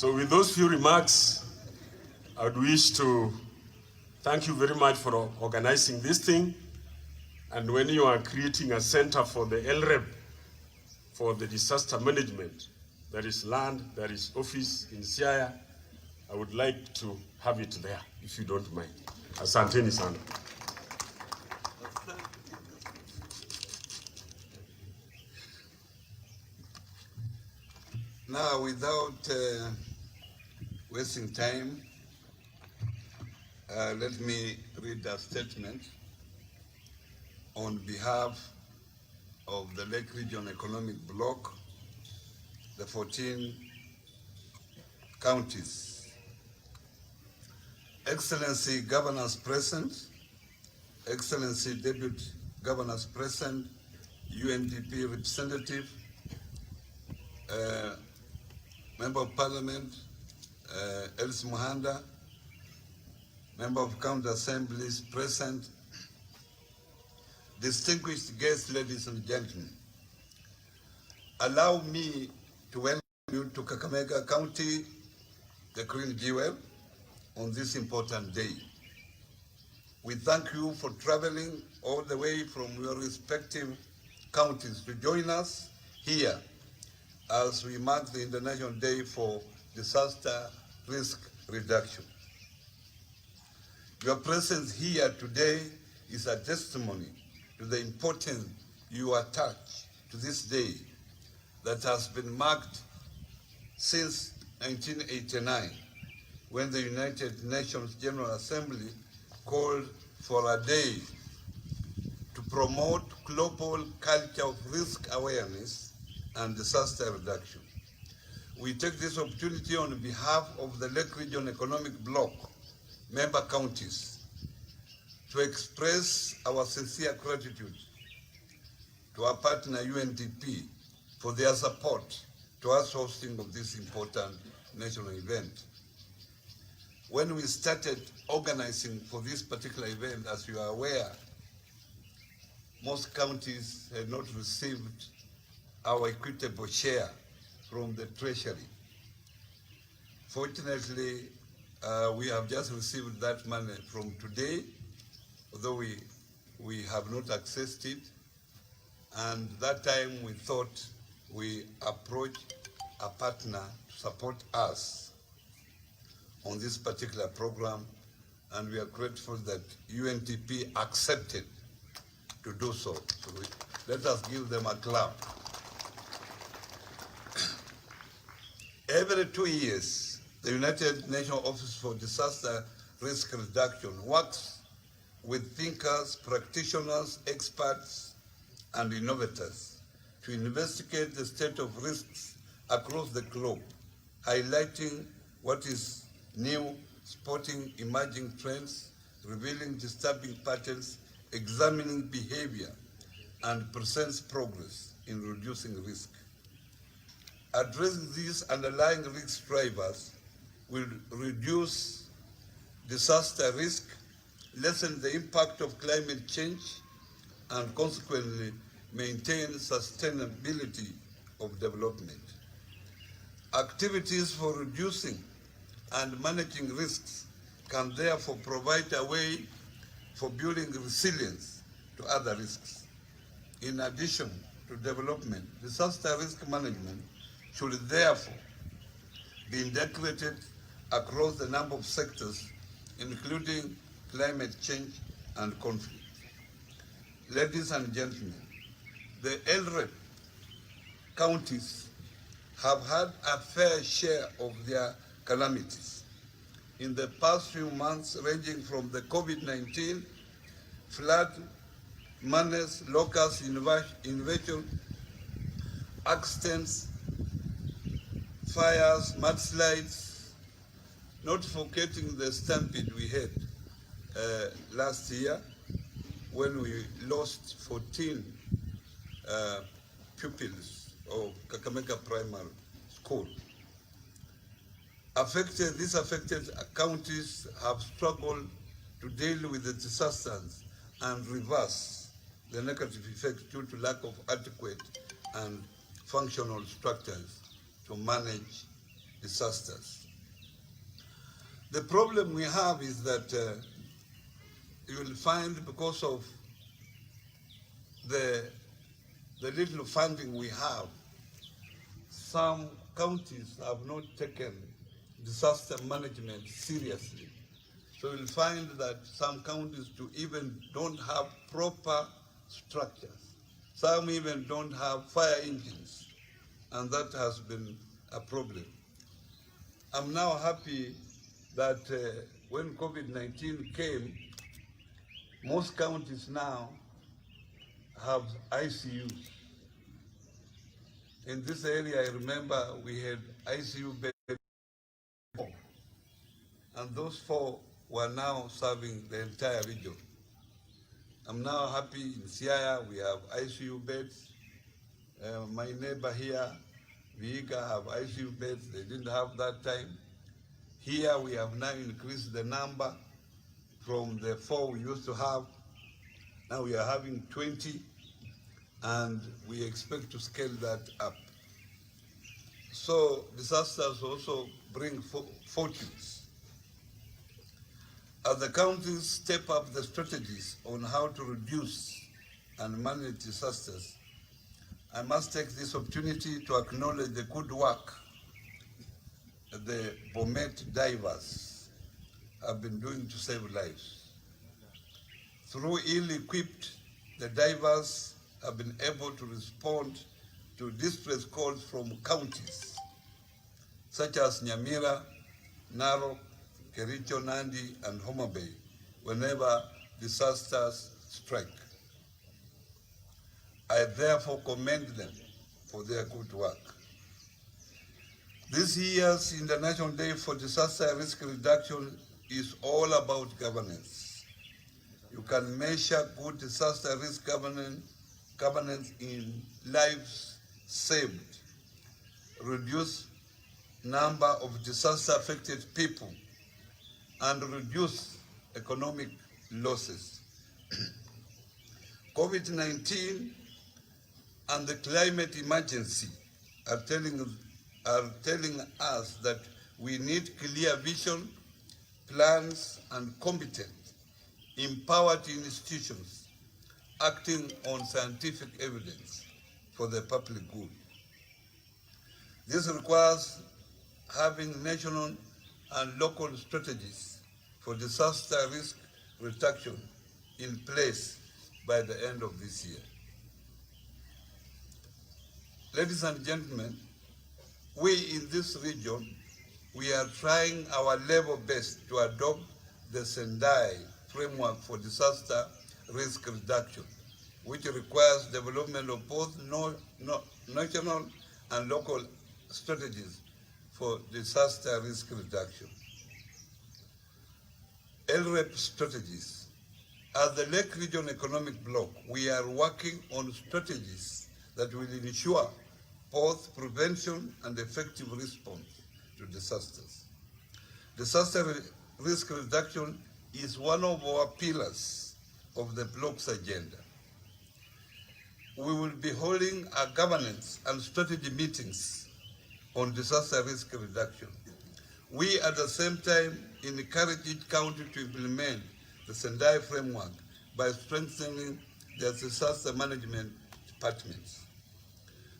So with those few remarks, I would wish to thank you very much for organizing this thing. And when you are creating a center for the LREP, for the disaster management, there is land, there is office in Siaya, I would like to have it there, if you don't mind. Asanteni sana. Now, without wasting time, let me read a statement on behalf of the Lake Region Economic Bloc, the 14 counties. Excellency Governors present, Excellency Deputy Governors present, UNDP representative, Member of Parliament, Elsie Muhanda, Member of County Assemblies present, distinguished guests, ladies and gentlemen. Allow me to welcome you to Kakamega County, the Green Jewel, on this important day. We thank you for traveling all the way from your respective counties to join us here as we mark the International Day for Disaster Risk Reduction. Your presence here today is a testimony to the importance you attach to this day that has been marked since 1989, when the United Nations General Assembly called for a day to promote global culture of risk awareness and disaster reduction. We take this opportunity on behalf of the Lake Region Economic Bloc member counties to express our sincere gratitude to our partner UNDP for their support to us hosting of this important national event. When we started organizing for this particular event, as you are aware, most counties had not received our equitable share from the Treasury. Fortunately, we have just received that money from today, although we have not accessed it. And that time we thought we approached a partner to support us on this particular program, and we are grateful that UNDP accepted to do so. So let us give them a clap. Every 2 years, the United Nations Office for Disaster Risk Reduction works with thinkers, practitioners, experts, and innovators to investigate the state of risks across the globe, highlighting what is new, spotting emerging trends, revealing disturbing patterns, examining behavior, and presents progress in reducing risk. Addressing these underlying risk drivers will reduce disaster risk, lessen the impact of climate change, and consequently maintain sustainability of development. Activities for reducing and managing risks can therefore provide a way for building resilience to other risks. In addition to development, disaster risk management should therefore be integrated across the number of sectors, including climate change and conflict. Ladies and gentlemen, the LREP counties have had a fair share of their calamities in the past few months, ranging from the COVID-19, flood, menace, locust invasion, accidents, fires, mudslides, not forgetting the stampede we had last year when we lost 14 pupils of Kakamega Primary School. These affected counties have struggled to deal with the disasters and reverse the negative effects due to lack of adequate and functional structures to manage disasters. The problem we have is that you will find, because of the little funding we have, some counties have not taken disaster management seriously. So you'll find that some counties even don't have proper structures. Some even don't have fire engines, and that has been a problem. I'm now happy that when COVID-19 came, most counties now have ICUs. In this area, I remember we had ICU beds, and those 4 were now serving the entire region. I'm now happy in Siaya we have ICU beds. My neighbor here, Vihiga, have ICU beds. They didn't have that time. Here we have now increased the number from the 4 we used to have. Now we are having 20, and we expect to scale that up. So disasters also bring fortunes. As the counties step up the strategies on how to reduce and manage disasters, I must take this opportunity to acknowledge the good work the Bomet divers have been doing to save lives. Through ill-equipped, the divers have been able to respond to distress calls from counties such as Nyamira, Narok, Kericho, Nandi, and Homa Bay whenever disasters strike. I therefore commend them for their good work. This year's International Day for Disaster Risk Reduction is all about governance. You can measure good disaster risk governance in lives saved, reduce number of disaster-affected people, and reduce economic losses. COVID-19 and the climate emergency are telling us that we need clear vision, plans, and competent, empowered institutions acting on scientific evidence for the public good. This requires having national and local strategies for disaster risk reduction in place by the end of this year. Ladies and gentlemen, we in this region, we are trying our level best to adopt the Sendai framework for disaster risk reduction, which requires development of both national and local strategies for disaster risk reduction. LREP strategies. As the Lake Region Economic Bloc, we are working on strategies that will ensure both prevention and effective response to disasters. Disaster risk reduction is one of our pillars of the Bloc's agenda. We will be holding a governance and strategy meetings on disaster risk reduction. We, at the same time, encourage each county to implement the Sendai framework by strengthening their disaster management departments.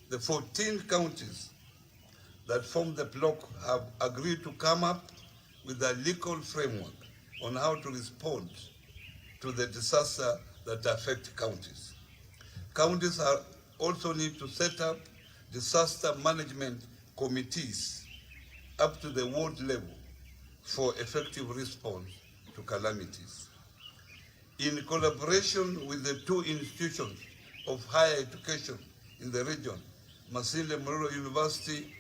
The 14 counties that form the bloc have agreed to come up with a legal framework on how to respond to the disaster that affect counties. Counties also need to set up disaster management committees up to the ward level for effective response to calamities. In collaboration with the 2 institutions of higher education in the region, Masinde Muliro University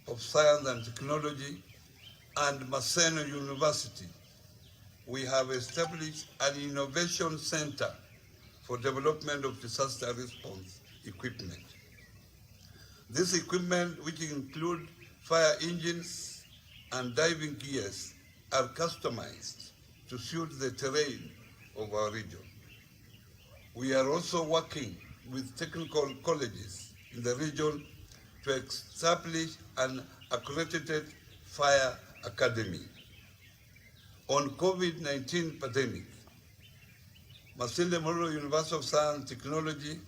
of Science and Technology and Maseno University, we have established an innovation center for development of disaster response equipment. This equipment, which include fire engines and diving gears, are customized to suit the terrain of our region. We are also working with technical colleges in the region to establish an accredited fire academy. On COVID-19 pandemic, Masinde Muliro University of Science and Technology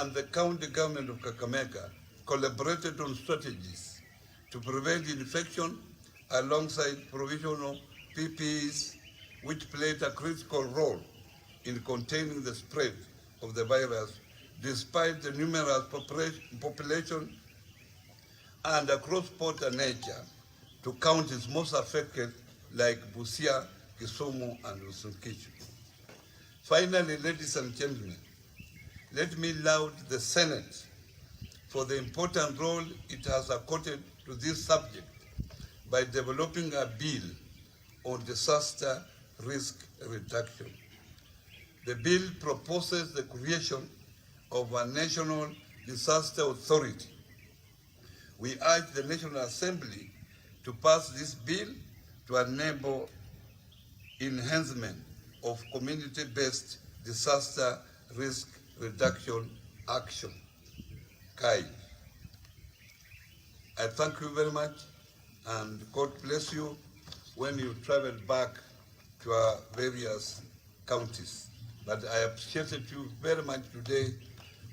and the county government of Kakamega collaborated on strategies to prevent infection alongside provision of PPEs, which played a critical role in containing the spread of the virus, despite the numerous population and a cross-border nature to counties most affected like Busia, Kisumu, and Uasin-Gishu. Finally, ladies and gentlemen, let me laud the Senate for the important role it has accorded to this subject by developing a bill on disaster risk reduction. The bill proposes the creation of a national disaster authority. We urge the National Assembly to pass this bill to enable enhancement of community-based disaster risk reduction action. Kai. I thank you very much, and God bless you when you travel back to our various counties. But I appreciated you very much today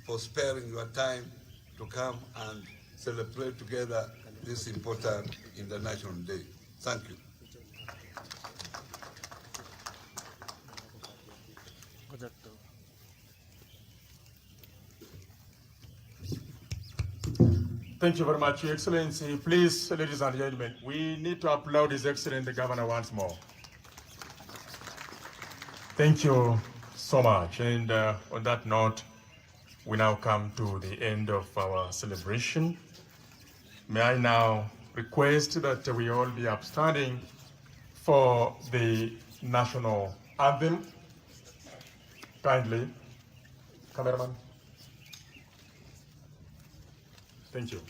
for sparing your time to come and celebrate together this important International Day. Thank you. Thank you very much, Your Excellency. Please, ladies and gentlemen, we need to applaud His Excellency the Governor once more. Thank you so much. And on that note, we now come to the end of our celebration. May I now request that we all be upstanding for the national anthem. Kindly, cameraman. Thank you.